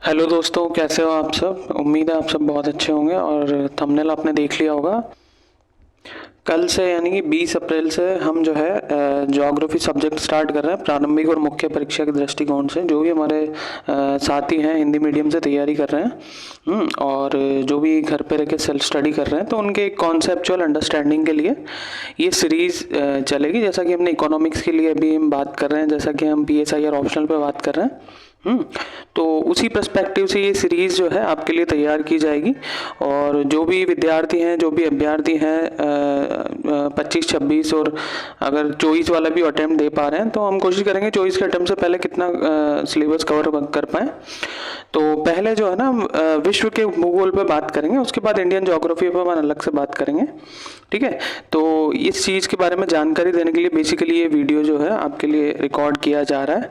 Hello दोस्तों, कैसे हो आप सब। उम्मीद है आप सब बहुत अच्छे होंगे और थंबनेल आपने देख लिया होगा। कल से यानी कि 20 अप्रैल से हम जो है ज्योग्राफी सब्जेक्ट स्टार्ट कर रहे हैं। प्रारंभिक और मुख्य परीक्षा के दृष्टिकोण से जो भी हमारे साथी हैं हिंदी मीडियम से तैयारी कर रहे हैं और जो भी घर पे रह के सेल्फ स्टडी कर रहे हैं, तो उनके कॉन्सेप्चुअल अंडरस्टैंडिंग के लिए ये सीरीज़ चलेगी। जैसा कि हमने इकोनॉमिक्स के लिए अभी हम बात कर रहे हैं, जैसा कि हम PSIR ऑप्शनल पे बात कर रहे हैं। तो उसी पर्सपेक्टिव से ये सीरीज़ जो है आपके लिए तैयार की जाएगी। और जो भी विद्यार्थी हैं, जो भी अभ्यर्थी हैं 25-26 और अगर चॉइस वाला भी अटेम्प्ट दे पा रहे हैं, तो हम कोशिश करेंगे चॉइस के अटेम्प्ट से पहले कितना सिलेबस कवर कर पाएँ। तो पहले जो है ना विश्व के भूगोल पे बात करेंगे, उसके बाद इंडियन ज्योग्राफी पर हम अलग से बात करेंगे। ठीक है, तो इस चीज़ के बारे में जानकारी देने के लिए बेसिकली ये वीडियो जो है आपके लिए रिकॉर्ड किया जा रहा है।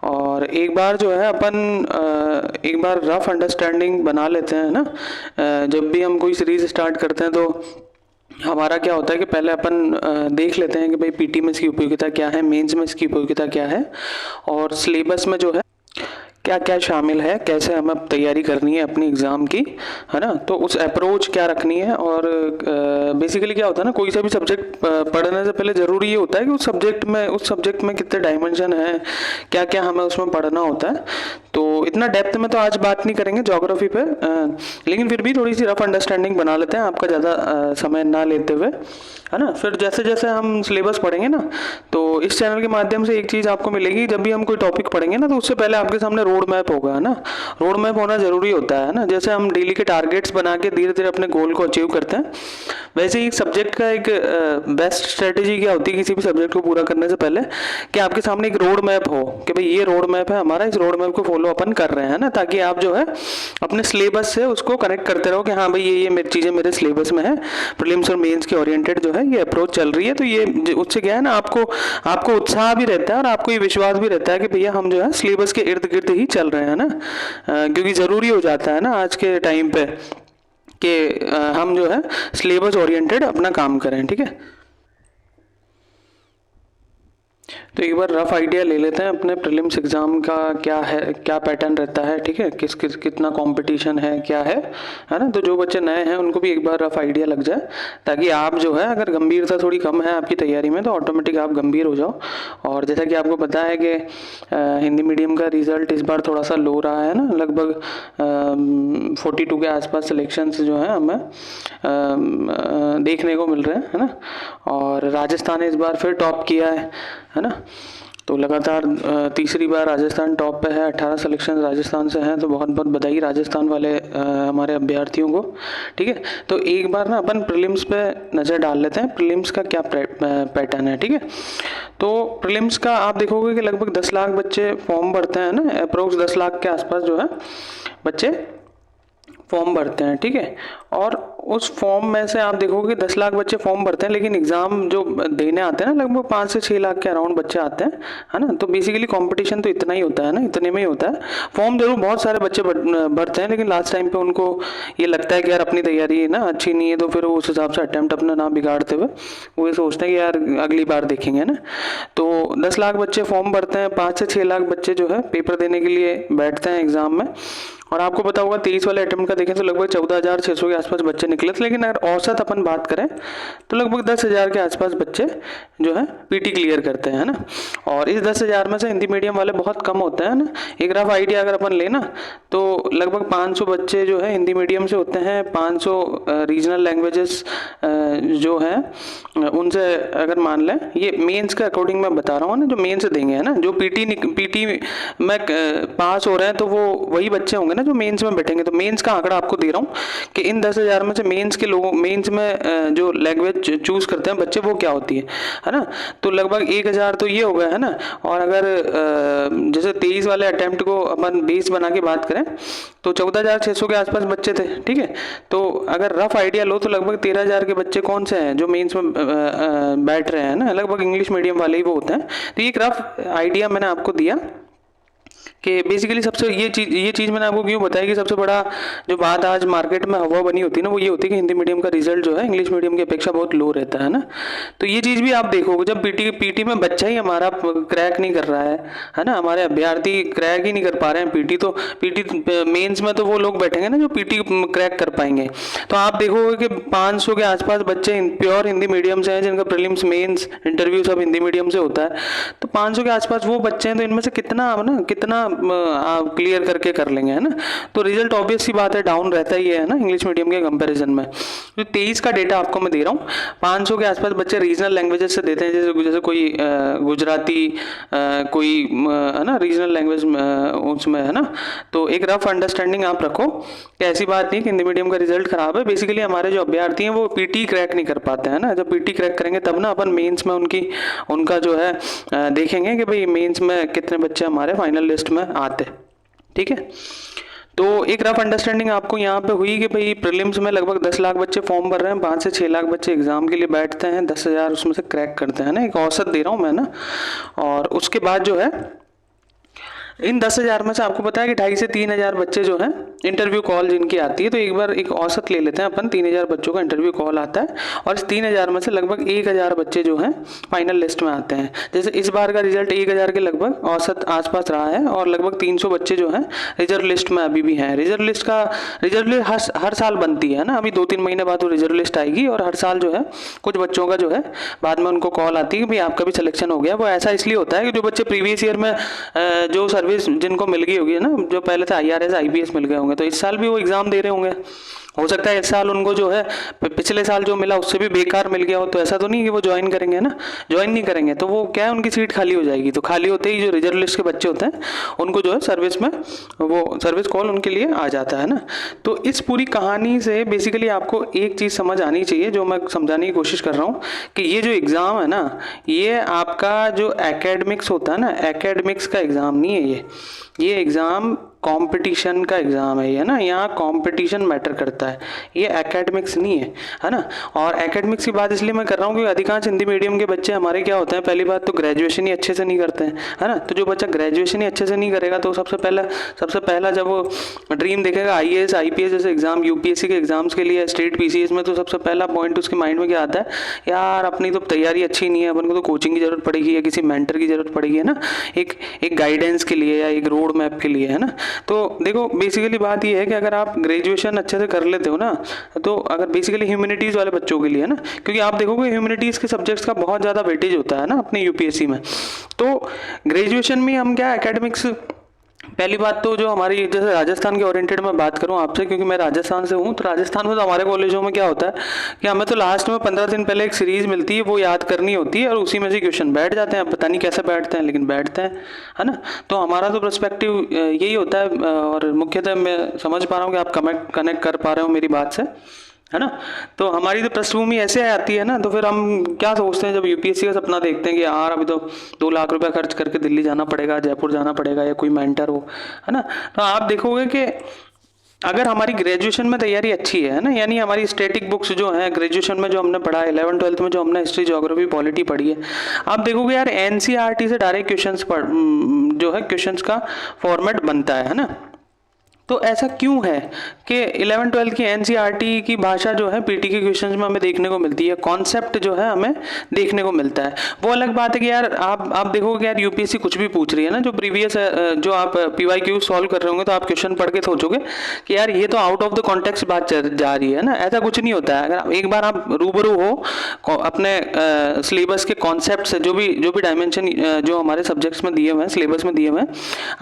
और एक बार जो है अपन एक बार रफ अंडरस्टैंडिंग बना लेते हैं ना। जब भी हम कोई सीरीज स्टार्ट करते हैं तो हमारा क्या होता है कि पहले अपन देख लेते हैं कि भाई पीटी में इसकी उपयोगिता क्या है, मेंस में इसकी उपयोगिता क्या है, और सिलेबस में जो है क्या क्या शामिल है, कैसे हमें तैयारी करनी है अपनी एग्ज़ाम की, है ना। तो उस अप्रोच क्या रखनी है। और बेसिकली क्या होता है ना, कोई सा भी सब्जेक्ट पढ़ने से पहले ज़रूरी ये होता है कि उस सब्जेक्ट में कितने डायमेंशन है, क्या क्या हमें उसमें पढ़ना होता है। तो इतना डेप्थ में तो आज बात नहीं करेंगे ज्योग्राफी पे, लेकिन फिर भी थोड़ी सी रफ अंडरस्टैंडिंग बना लेते हैं आपका ज़्यादा समय ना लेते हुए, है ना। फिर जैसे जैसे हम सिलेबस पढ़ेंगे ना, तो इस चैनल के माध्यम से एक चीज़ आपको मिलेगी, जब भी हम कोई टॉपिक पढ़ेंगे ना, तो उससे पहले आपके सामने रोड मैप होगा, है ना। रोड मैप होना ज़रूरी होता है ना। जैसे हम डेली के टारगेट्स बना के धीरे धीरे अपने गोल को अचीव करते हैं, वैसे ही सब्जेक्ट का एक बेस्ट स्ट्रेटेजी क्या होती है किसी भी सब्जेक्ट को पूरा करने से पहले, कि आपके सामने एक रोड मैप हो कि भाई ये रोड मैप है हमारा, इस रोड मैप को फॉलो अपन कर रहे हैं ना, ताकि आप जो है अपने सिलेबस से उसको कनेक्ट करते रहो कि हाँ भाई ये मेरी चीज़ें मेरे सिलेबस में है, प्रीलिम्स और मेंस के ओरिएंटेड जो है ये अप्रोच चल रही है। तो ये उससे क्या है ना, आपको आपको उत्साह भी रहता है और आपको ये विश्वास भी रहता है कि भैया हम जो है सिलेबस के इर्द गिर्द ही चल रहे हैं ना। क्योंकि ज़रूरी हो जाता है ना आज के टाइम पे कि हम जो है सिलेबस ओरिएंटेड अपना काम करें। ठीक है, तो एक बार रफ आइडिया ले लेते हैं अपने प्रीलिम्स एग्जाम का क्या है, क्या पैटर्न रहता है। ठीक है, किस किस कितना कंपटीशन है, क्या है ना। तो जो बच्चे नए हैं उनको भी एक बार रफ आइडिया लग जाए, ताकि आप जो है अगर गंभीरता थोड़ी कम है आपकी तैयारी में, तो ऑटोमेटिक आप गंभीर हो जाओ। और जैसा कि आपको पता है कि हिंदी मीडियम का रिजल्ट इस बार थोड़ा सा लो रहा है ना, लगभग 42 के आसपास सिलेक्शन जो है हमें देखने को मिल रहे हैं, है ना। और राजस्थान ने इस बार फिर टॉप किया है ना। तो लगातार तीसरी बार राजस्थान टॉप पे है, 18 सिलेक्शन राजस्थान से हैं। तो बहुत बहुत बधाई राजस्थान वाले हमारे अभ्यर्थियों को। ठीक है, तो एक बार ना अपन प्रीलिम्स पे नज़र डाल लेते हैं, प्रीलिम्स का क्या पैटर्न है। ठीक है, तो प्रीलिम्स का आप देखोगे कि लगभग 10 लाख बच्चे फॉर्म भरते हैं ना, अप्रोक्स 10 लाख के आसपास जो है बच्चे फॉर्म भरते हैं। ठीक है, और उस फॉर्म में से आप देखोगे 10 लाख बच्चे फॉर्म भरते हैं, लेकिन एग्ज़ाम जो देने आते हैं ना लगभग 5 से 6 लाख के अराउंड बच्चे आते हैं, है ना। तो बेसिकली कंपटीशन तो इतना ही होता है ना, इतने में ही होता है। फॉर्म जरूर बहुत सारे बच्चे भरते हैं, लेकिन लास्ट टाइम पे उनको ये लगता है कि यार अपनी तैयारी ना अच्छी नहीं है, तो फिर उस हिसाब से अटैम्प्ट अपना ना बिगाड़ते हुए वो ये सोचते हैं कि यार अगली बार देखेंगे ना। तो 10 लाख बच्चे फॉर्म भरते हैं, 5 से 6 लाख बच्चे जो है पेपर देने के लिए बैठते हैं एग्ज़ाम में। और आपको पता होगा 23 वाले अटेम्प्ट का देखें तो लगभग 14,600 के आसपास बच्चे निकले थे, लेकिन अगर औसत अपन बात करें तो लगभग 10,000 के आसपास बच्चे जो है पीटी क्लियर करते हैं ना। और इस 10,000 में से हिंदी मीडियम वाले बहुत कम होते हैं ना। एक रफ आइडिया अगर अपन लेना तो लगभग 500 बच्चे जो है हिंदी मीडियम से होते हैं, 500 रीजनल लैंग्वेजेस जो हैं उनसे अगर मान लें, ये मेंस के अकॉर्डिंग मैं बता रहा हूँ ना, जो मेंस देंगे है ना, जो पीटी में पास हो रहे हैं तो वो वही बच्चे होंगे ना जो मेंस में बैठेंगे। तो मेंस का आंकड़ा आपको दे रहा हूँ कि इन 10,000 में से मेंस के लोगों मेंस में जो लैंग्वेज चूज करते हैं बच्चे, वो क्या होती है ना। तो लगभग 1,000 तो ये हो गया है ना। और अगर जैसे 23 वाले अटेम्प्ट को अपन बेस बना के बात करें तो 14,600 के आसपास बच्चे थे। ठीक है, तो अगर रफ आइडिया लो तो लगभग 13,000 के बच्चे कौन से हैं जो मेंस में बैठ रहे हैं ना, लगभग इंग्लिश मीडियम वाले ही वो होते हैं। तो ये एक रफ आइडिया मैंने आपको दिया। कि बेसिकली सबसे ये चीज़ मैंने आपको क्यों बताया कि सबसे बड़ा जो बात आज मार्केट में हवा बनी होती है ना, वो ये होती है कि हिंदी मीडियम का रिजल्ट जो है इंग्लिश मीडियम की अपेक्षा बहुत लो रहता है ना। तो ये चीज़ भी आप देखोगे, जब पीटी में बच्चा ही हमारा क्रैक नहीं कर रहा है ना, हमारे अभ्यर्थी क्रैक ही नहीं कर पा रहे हैं पीटी मेंस में, तो वो लोग बैठेंगे ना जो पीटी क्रैक कर पाएंगे। तो आप देखोगे कि 500 के आसपास बच्चे प्योर हिंदी मीडियम से हैं, जिनका प्रीलिम्स मेंस इंटरव्यू सब हिंदी मीडियम से होता है। तो 500 के आसपास वो बच्चे हैं, तो इनमें से कितना आप क्लियर करके कर लेंगे, है ना। तो रिजल्ट ऑब्वियस सी बात है डाउन रहता ही है ना इंग्लिश मीडियम के कंपैरिजन में। तो 23 का डेटा आपको मैं दे रहा हूँ, 500 के आसपास बच्चे रीजनल लैंग्वेजेस से देते हैं, जैसे कोई गुजराती, कोई है ना रीजनल लैंग्वेज उसमें, है ना। तो एक रफ अंडरस्टैंडिंग आप रखो कि ऐसी बात नहीं कि हिंदी मीडियम का रिजल्ट खराब है। बेसिकली हमारे जो अभ्यर्थी हैं वो पीटी क्रैक नहीं कर पाते हैं ना। जब पीटी क्रैक करेंगे तब ना अपन मेंस में उनका जो है देखेंगे कि भाई मेंस में कितने बच्चे हमारे फाइनल लिस्ट में आते, ठीक है। तो एक रफ अंडरस्टैंडिंग आपको यहाँ पे हुई कि भाई प्रीलिम्स में लगभग 10 लाख बच्चे फॉर्म भर रहे हैं, 5 से 6 लाख बच्चे एग्जाम के लिए बैठते हैं, 10,000 उसमें से क्रैक करते हैं ना, एक औसत दे रहा हूँ मैं ना। और उसके बाद जो है इन 10,000 में से आपको पता है कि 2,500 से 3,000 बच्चे जो हैं इंटरव्यू कॉल जिनकी आती है, तो एक बार एक औसत ले लेते हैं अपन, 3,000 बच्चों का इंटरव्यू कॉल आता है, और इस 3,000 में से लगभग 1,000 बच्चे जो हैं फाइनल लिस्ट में आते हैं। जैसे इस बार का रिजल्ट 1,000 के लगभग औसत आसपास रहा है, और लगभग 300 बच्चे जो हैं रिजर्व लिस्ट में अभी भी हैं। रिजर्व लिस्ट हर साल बनती है ना, अभी 2-3 महीने बाद वो रिजर्व लिस्ट आएगी, और हर साल जो है कुछ बच्चों का जो है बाद में उनको कॉल आती है कि भाई आपका भी सिलेक्शन हो गया। वो ऐसा इसलिए होता है कि जो बच्चे प्रीवियस ईयर में जो सर्विस जिनको मिल गई होगी ना, जो पहले से IRS IPS मिल गए होंगे, तो इस साल भी वो एग्जाम दे रहे होंगे। हो सकता है इस साल उनको जो है पिछले साल जो मिला उससे भी बेकार मिल गया हो, तो ऐसा तो नहीं कि वो ज्वाइन करेंगे ना, ज्वाइन नहीं करेंगे तो वो क्या है, उनकी सीट खाली हो जाएगी। तो खाली होते ही जो रिजर्व लिस्ट के बच्चे होते हैं उनको जो है सर्विस में वो सर्विस कॉल उनके लिए आ जाता है ना। तो इस पूरी कहानी से बेसिकली आपको एक चीज़ समझ आनी चाहिए, जो मैं समझाने की कोशिश कर रहा हूँ, कि ये जो एग्ज़ाम है ना, ये आपका जो एकेडमिक्स होता है ना, एकेडमिक्स का एग्ज़ाम नहीं है ये एग्ज़ाम कंपटीशन का एग्ज़ाम है, ये ना, यहाँ कंपटीशन मैटर करता है, ये एकेडमिक्स नहीं है ना। और एकेडमिक्स की बात इसलिए मैं कर रहा हूँ क्योंकि अधिकांश हिंदी मीडियम के बच्चे हमारे क्या होते हैं, पहली बात तो ग्रेजुएशन ही अच्छे से नहीं करते हैं, है ना। तो जो बच्चा ग्रेजुएशन ही अच्छे से नहीं करेगा तो सबसे पहला जब वो ड्रीम देखेगा IAS IPS जैसे एग्जाम, UPSC के एग्जाम्स के लिए, स्टेट PCS में, तो सबसे पहला पॉइंट उसके माइंड में क्या आता है, यार अपनी तो तैयारी अच्छी नहीं है, अपन को तो कोचिंग की जरूरत पड़ेगी या किसी मेंटर की जरूरत पड़ेगी, है ना, एक गाइडेंस के लिए या एक रोड मैप के लिए, है ना। तो देखो बेसिकली बात ये है कि अगर आप ग्रेजुएशन अच्छे से कर लेते हो ना, तो अगर बेसिकली ह्यूमैनिटीज़ वाले बच्चों के लिए, है ना, क्योंकि आप देखोगे ह्यूमैनिटीज़ के सब्जेक्ट्स का बहुत ज़्यादा वेटेज होता है ना अपने UPSC में। तो ग्रेजुएशन में हम क्या एकेडमिक्स, पहली बात तो जो हमारी, जैसे राजस्थान के ओरिएंटेड में बात करूं आपसे, क्योंकि मैं राजस्थान से हूं, तो राजस्थान में तो हमारे कॉलेजों में क्या होता है कि हमें तो लास्ट में 15 दिन पहले एक सीरीज मिलती है, वो याद करनी होती है, और उसी में से क्वेश्चन बैठ जाते हैं। पता नहीं कैसे बैठते हैं, लेकिन बैठते हैं, है ना। तो हमारा तो पर्सपेक्टिव यही होता है, और मुख्यतः मैं समझ पा रहा हूँ कि आप कनेक्ट कर पा रहे हो मेरी बात से, है ना। तो हमारी तो पृष्ठभूमि ऐसे आती है ना, तो फिर हम क्या सोचते हैं जब UPSC का सपना देखते हैं कि यार अभी तो 2 लाख रुपया खर्च करके दिल्ली जाना पड़ेगा, जयपुर जाना पड़ेगा, या कोई मेंटर हो, है ना। तो आप देखोगे कि अगर हमारी ग्रेजुएशन में तैयारी अच्छी है ना, यानी हमारी स्टैटिक बुक्स जो हैं ग्रेजुएशन में जो हमने पढ़ा है, 11th-12th में जो हमने हिस्ट्री ज्योग्राफी पॉलिटी पढ़ी है, आप देखोगे यार NCERT से डायरेक्ट क्वेश्चंस जो है क्वेश्चंस का फॉर्मेट बनता है ना। तो ऐसा क्यों है कि 11-12 की NCERT की भाषा जो है पीटी के क्वेश्चंस में हमें देखने को मिलती है, कॉन्सेप्ट जो है हमें देखने को मिलता है। वो अलग बात है कि यार आप देखोगे यार UPSC कुछ भी पूछ रही है ना, जो प्रीवियस जो आप PYQ सॉल्व कर रहे होंगे, तो आप क्वेश्चन पढ़ के सोचोगे कि यार ये तो आउट ऑफ द कॉन्टेक्स्ट बात जा रही है ना। ऐसा कुछ नहीं होता है। अगर एक बार आप रूबरू हो अपने सिलेबस के कॉन्सेप्ट से, जो भी डायमेंशन जो हमारे सब्जेक्ट्स में दिए हुए हैं, सिलेबस में दिए हुए हैं,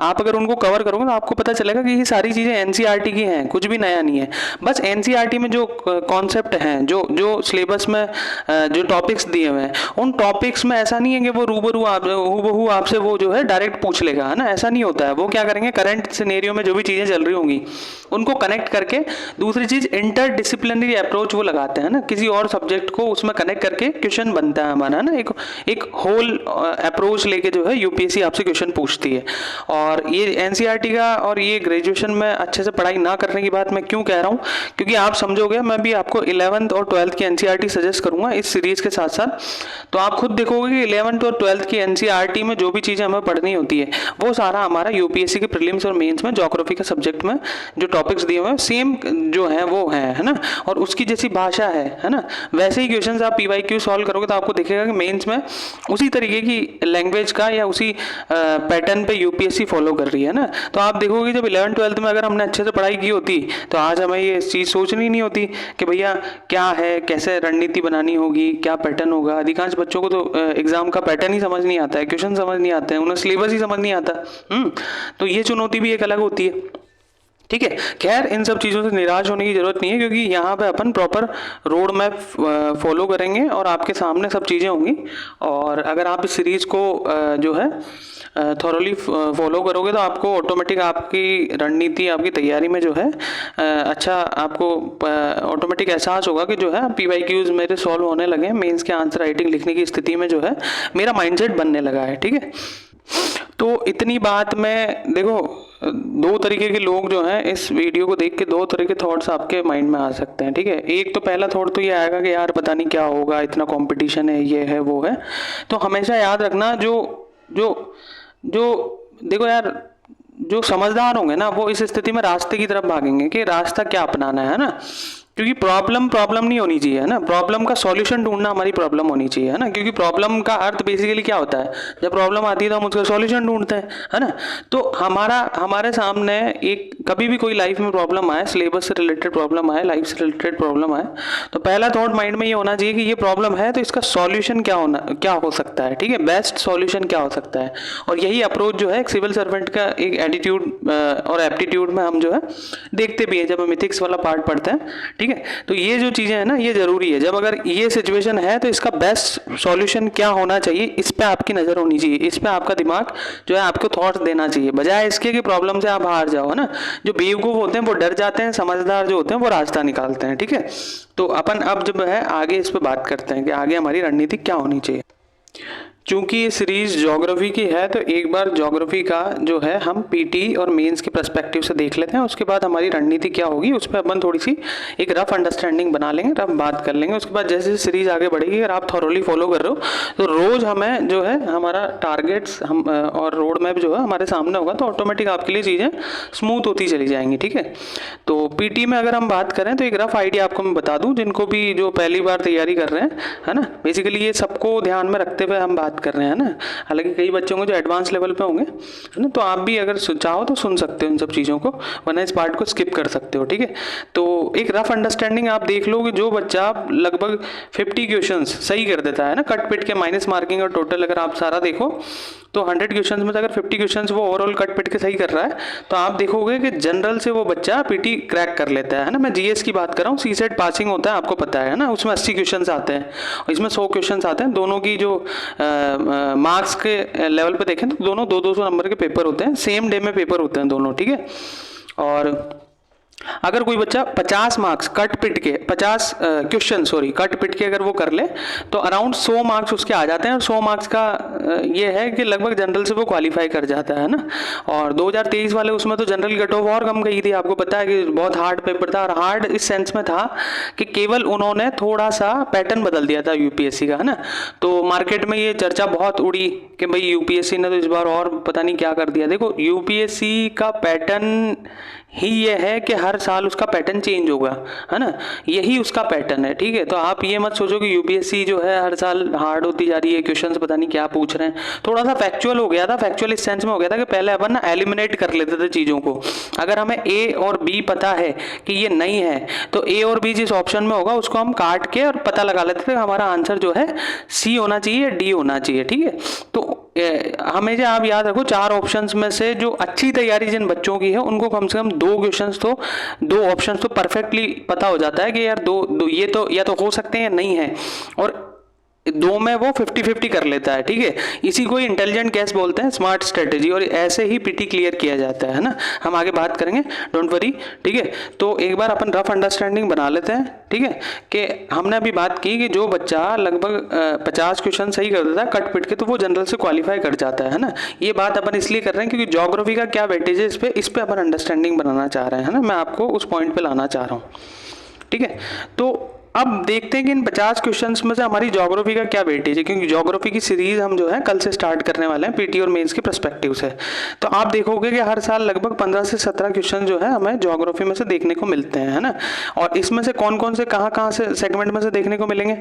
आप अगर उनको कवर करोगे तो आपको पता चलेगा कि ये सारी चीजें NCERT की हैं, कुछ भी नया नहीं है। बस NCERT में जो कॉन्सेप्ट हैं, जो सिलेबस में जो टॉपिक्स दिए हुए हैं, उन टॉपिक्स में ऐसा नहीं है कि वो हूबहू आपसे वो जो है डायरेक्ट पूछ लेगा, है ना। ऐसा नहीं होता है। वो क्या करेंगे, करंट सिनेरियो में जो भी चीजें चल रही होंगी उनको कनेक्ट करके, दूसरी चीज इंटर डिसिप्लिनरी अप्रोच वो लगाते हैं ना, किसी और सब्जेक्ट को उसमें कनेक्ट करके क्वेश्चन बनता है हमारा ना, एक होल अप्रोच लेके जो है UPSC आपसे क्वेश्चन पूछती है। और ये NCERT का और ये ग्रेजुएशन में मैं अच्छे से पढ़ाई ना करने की बात मैं क्यों कह रहा हूँ, क्योंकि आप समझोगे, मैं भी आपको 11th और 12th की एनसीईआरटी सजेस्ट करूंगा इस सीरीज के साथ साथ। तो आप खुद देखोगे कि 11th और 12th की एनसीईआरटी में जो भी चीज़ें हमें पढ़नी होती है वो सारा हमारा यूपीएससी के प्रीलिम्स और मेंस में ज्योग्राफी के सब्जेक्ट में जो टॉपिक्स दिए हुए हैं सेम जो है वो है ना, और उसकी जैसी भाषा है ना, वैसे ही क्वेश्चंस आप पीवाईक्यू सॉल्व करोगे तो आपको दिखेगा कि मेंस में उसी तरीके की लैंग्वेज का या उसी पैटर्न पे यूपीएससी फॉलो कर रही है ना। तो आप देखोगे जब 11th 12th में अगर हमने अच्छे से पढ़ाई की होती तो आज हमें ये चीज़ सोचनी नहीं होती कि भैया क्या है, कैसे रणनीति बनानी होगी, क्या पैटर्न होगा। अधिकांश बच्चों को तो एग्जाम का पैटर्न ही समझ नहीं आता है, क्वेश्चन समझ नहीं आते हैं, उन्हें सिलेबस ही समझ नहीं आता। तो ये चुनौती भी एक अलग होती है, ठीक है। खैर इन सब चीज़ों से निराश होने की ज़रूरत नहीं है, क्योंकि यहाँ पे अपन प्रॉपर रोड मैप फॉलो करेंगे और आपके सामने सब चीज़ें होंगी। और अगर आप इस सीरीज़ को जो है थॉरली फॉलो करोगे तो आपको ऑटोमेटिक आपकी रणनीति, आपकी तैयारी में जो है अच्छा आपको ऑटोमेटिक एहसास होगा कि जो है पीवाईक्यूज मेरे सॉल्व होने लगे हैं, मेंस के आंसर राइटिंग लिखने की स्थिति में जो है मेरा माइंडसेट बनने लगा है, ठीक है। तो इतनी बात में देखो, दो तरीके के लोग जो हैं इस वीडियो को देख के दो तरह के थॉट्स आपके माइंड में आ सकते हैं, ठीक है। एक तो पहला थॉट तो ये आएगा कि यार पता नहीं क्या होगा, इतना कंपटीशन है, ये है वो है। तो हमेशा याद रखना, जो जो जो देखो यार, जो समझदार होंगे ना वो इस स्थिति में रास्ते की तरफ भागेंगे कि रास्ता क्या अपनाना है ना, क्योंकि प्रॉब्लम नहीं होनी चाहिए, है ना। प्रॉब्लम का सॉल्यूशन ढूंढना हमारी प्रॉब्लम होनी चाहिए, है ना, क्योंकि प्रॉब्लम का अर्थ बेसिकली क्या होता है, जब प्रॉब्लम आती है तो हम उसका सॉल्यूशन ढूंढते हैं, है ना। तो हमारे सामने एक कभी भी कोई लाइफ में प्रॉब्लम आए, सिलेबस से रिलेटेड प्रॉब्लम आए, लाइफ से रिलेटेड प्रॉब्लम आए, तो पहला थॉट माइंड में ये होना चाहिए कि ये प्रॉब्लम है तो इसका सॉल्यूशन क्या हो सकता है, ठीक है, बेस्ट सॉल्यूशन क्या हो सकता है। और यही अप्रोच जो है एक सिविल सर्वेंट का एक एटीट्यूड और एप्टीट्यूड में हम जो है देखते भी हैं जब हम इथिक्स वाला पार्ट पढ़ते हैं, ठीक है। तो ये जो चीजें हैं ना ये जरूरी है, जब अगर ये सिचुएशन है तो इसका बेस्ट सॉल्यूशन क्या होना चाहिए, इस पे आपकी नजर होनी चाहिए, इस पे आपका दिमाग जो है आपको थॉट्स देना चाहिए, बजाय इसके कि प्रॉब्लम से आप हार जाओ, है ना। जो बेवकूफ होते हैं वो डर जाते हैं, समझदार जो होते हैं वो रास्ता निकालते हैं, ठीक है। तो अपन अब जब है आगे इस पे बात करते हैं कि आगे हमारी रणनीति क्या होनी चाहिए। चूंकि ये सीरीज ज्योग्राफी की है तो एक बार ज्योग्राफी का जो है हम पीटी और मेंस के पर्सपेक्टिव से देख लेते हैं, उसके बाद हमारी रणनीति क्या होगी उस पर अपन थोड़ी सी एक रफ अंडरस्टैंडिंग बना लेंगे, रफ बात कर लेंगे। उसके बाद जैसे सीरीज आगे बढ़ेगी, अगर आप थॉरली फॉलो कर रहे हो तो रोज हमें जो है हमारा टारगेट्स हम और रोड मैप जो है हमारे सामने होगा, तो ऑटोमेटिक आपके लिए चीज़ें स्मूथ होती चली जाएंगी, ठीक है। तो पीटी में अगर हम बात करें तो एक रफ आइडिया आपको मैं बता दूं, जिनको भी जो पहली बार तैयारी कर रहे हैं, है ना, बेसिकली ये सबको ध्यान में रखते हुए हम बात कर रहे हैं ना। हालांकि कई बच्चों को जो एडवांस लेवल पे होंगे, है ना, तो आप भी अगर चाहो तो सुन सकते हो इन सब चीज़ों को, वरना इस पार्ट को स्किप कर सकते हो, ठीक है। तो एक रफ अंडरस्टैंडिंग आप देख लो कि जो बच्चा लगभग 50 क्वेश्चंस सही कर देता है ना, कट पिट के माइनस मार्किंग और टोटल अगर आप सारा देखो तो 100 क्वेश्चंस में अगर 50 क्वेश्चंस वो ओवरऑल कट पिट के सही कर रहा है तो आप देखोगे कि जनरल से वो बच्चा पीटी क्रैक कर लेता है ना। मैं जीएस की बात कर रहा हूँ, सीसेट पासिंग होता है आपको पता है ना, उसमें 80 क्वेश्चंस आते हैं और इसमें 100 क्वेश्चंस आते हैं। दोनों की जो मार्क्स के लेवल पे देखें तो दोनों 200 नंबर के पेपर होते हैं, सेम डे में पेपर होते हैं दोनों, ठीक है। और अगर कोई बच्चा 50 मार्क्स कट पिट के 50 क्वेश्चन कट पिट के अगर वो कर ले तो अराउंड 100 मार्क्स उसके आ जाते हैं, और 100 मार्क्स का ये है कि लगभग जनरल से वो क्वालिफाई कर जाता है ना। और 2023 वाले उसमें तो जनरल कट ऑफ और कम गई थी, आपको पता है कि बहुत हार्ड पेपर था, और हार्ड इस सेंस में था कि केवल उन्होंने थोड़ा सा पैटर्न बदल दिया था यूपीएससी का, है ना। तो मार्केट में ये चर्चा बहुत उड़ी कि भाई यूपीएससी ने तो इस बार और पता नहीं क्या कर दिया। देखो यूपीएससी का पैटर्न ही ये है कि हर साल उसका पैटर्न चेंज होगा, है ना, यही उसका पैटर्न है, ठीक है। तो आप ये मत सोचो कि यूपीएससी जो है हर साल हार्ड होती जा रही है, क्वेश्चंस पता नहीं क्या पूछ रहे हैं। थोड़ा सा फैक्चुअल हो गया था, फैक्चुअल इस सेंस में हो गया था कि पहले अपन ना एलिमिनेट कर लेते थे चीज़ों को। अगर हमें ए और बी पता है कि ये नहीं है तो ए और बी जिस ऑप्शन में होगा उसको हम काट के और पता लगा लेते थे हमारा आंसर जो है सी होना चाहिए, डी होना चाहिए, ठीक है। तो हमेशा आप याद रखो 4 ऑप्शंस में से जो अच्छी तैयारी जिन बच्चों की है उनको कम से कम 2 ऑप्शंस तो परफेक्टली पता हो जाता है कि यार दो ये तो या तो हो सकते हैं या नहीं है। और दो में वो 50-50 कर लेता है, ठीक है। इसी को इंटेलिजेंट गैस बोलते हैं, स्मार्ट स्ट्रेटेजी, और ऐसे ही पीटी क्लियर किया जाता है ना। हम आगे बात करेंगे, डोंट वरी, ठीक है। तो एक बार अपन रफ अंडरस्टैंडिंग बना लेते हैं, ठीक है, कि हमने अभी बात की कि जो बच्चा लगभग 50 क्वेश्चन सही कर देता है कट पिट के, तो वो जनरल से क्वालिफाई कर जाता है ना। ये बात अपन इसलिए कर रहे हैं क्योंकि ज्योग्राफी का क्या वेटेज है इस पे अपन अंडरस्टैंडिंग बनाना चाह रहे हैं ना। मैं आपको उस पॉइंट पे लाना चाह रहा हूँ, ठीक है। तो अब देखते हैं कि इन 50 क्वेश्चंस में से हमारी ज्योग्राफी का क्या वेटेज है, क्योंकि ज्योग्राफी की सीरीज हम जो है कल से स्टार्ट करने वाले हैं पीटी और मेंस के पर्सपेक्टिव से। तो आप देखोगे कि हर साल लगभग 15 से 17 क्वेश्चन जो है हमें ज्योग्राफी में से देखने को मिलते हैं, है ना। और इसमें से कौन कौन से कहाँ से सेगमेंट में से देखने को मिलेंगे,